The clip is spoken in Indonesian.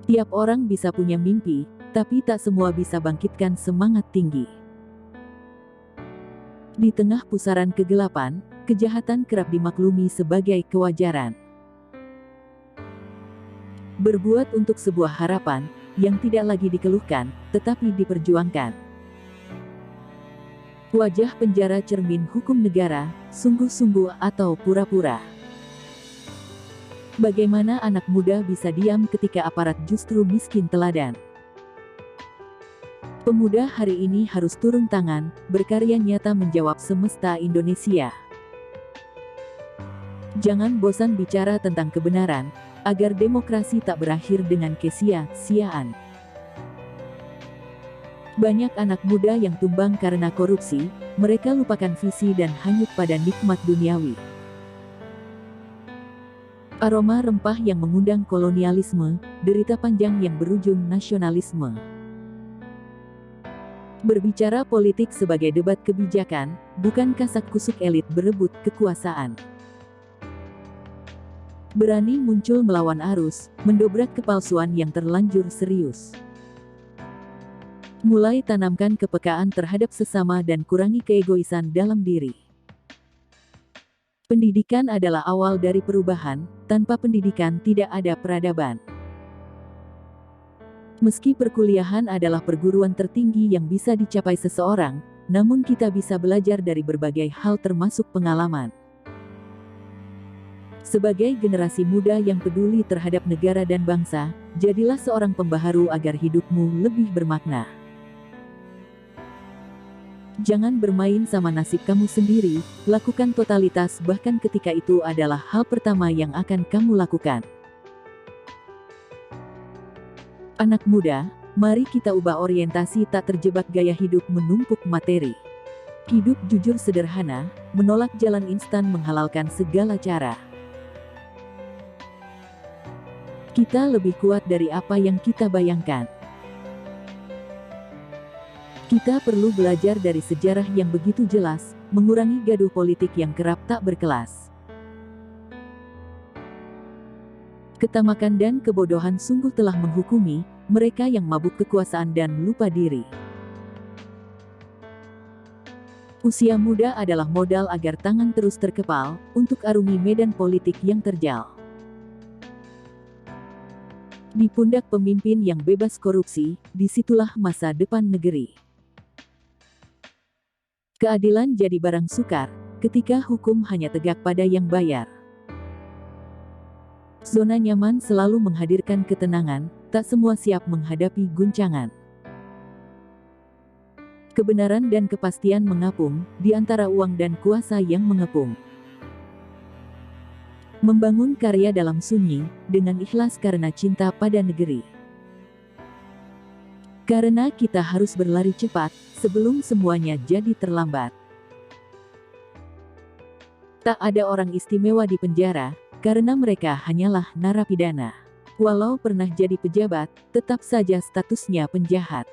Tiap orang bisa punya mimpi, tapi tak semua bisa bangkitkan semangat tinggi. Di tengah pusaran kegelapan, kejahatan kerap dimaklumi sebagai kewajaran. Berbuat untuk sebuah harapan, yang tidak lagi dikeluhkan, tetapi diperjuangkan. Wajah penjara cermin hukum negara, sungguh-sungguh atau pura-pura. Bagaimana anak muda bisa diam ketika aparat justru miskin teladan? Pemuda hari ini harus turun tangan, berkarya nyata menjawab semesta Indonesia. Jangan bosan bicara tentang kebenaran, agar demokrasi tak berakhir dengan kesia-siaan. Banyak anak muda yang tumbang karena korupsi, mereka lupakan visi dan hanyut pada nikmat duniawi. Aroma rempah yang mengundang kolonialisme, derita panjang yang berujung nasionalisme. Berbicara politik sebagai debat kebijakan, bukan kasak-kusuk elit berebut kekuasaan. Berani muncul melawan arus, mendobrak kepalsuan yang terlanjur serius. Mulai tanamkan kepekaan terhadap sesama dan kurangi keegoisan dalam diri. Pendidikan adalah awal dari perubahan, tanpa pendidikan tidak ada peradaban. Meski perkuliahan adalah perguruan tertinggi yang bisa dicapai seseorang, namun kita bisa belajar dari berbagai hal termasuk pengalaman. Sebagai generasi muda yang peduli terhadap negara dan bangsa, jadilah seorang pembaharu agar hidupmu lebih bermakna. Jangan bermain sama nasib kamu sendiri, lakukan totalitas bahkan ketika itu adalah hal pertama yang akan kamu lakukan. Anak muda, mari kita ubah orientasi tak terjebak gaya hidup menumpuk materi. Hidup jujur sederhana, menolak jalan instan menghalalkan segala cara. Kita lebih kuat dari apa yang kita bayangkan. Kita perlu belajar dari sejarah yang begitu jelas, mengurangi gaduh politik yang kerap tak berkelas. Ketamakan dan kebodohan sungguh telah menghukumi mereka yang mabuk kekuasaan dan lupa diri. Usia muda adalah modal agar tangan terus terkepal untuk arungi medan politik yang terjal. Di pundak pemimpin yang bebas korupsi, disitulah masa depan negeri. Keadilan jadi barang sukar, ketika hukum hanya tegak pada yang bayar. Zona nyaman selalu menghadirkan ketenangan, tak semua siap menghadapi guncangan. Kebenaran dan kepastian mengapung, di antara uang dan kuasa yang mengepung. Membangun karya dalam sunyi, dengan ikhlas karena cinta pada negeri. Karena kita harus berlari cepat, sebelum semuanya jadi terlambat. Tak ada orang istimewa di penjara, karena mereka hanyalah narapidana. Walau pernah jadi pejabat, tetap saja statusnya penjahat.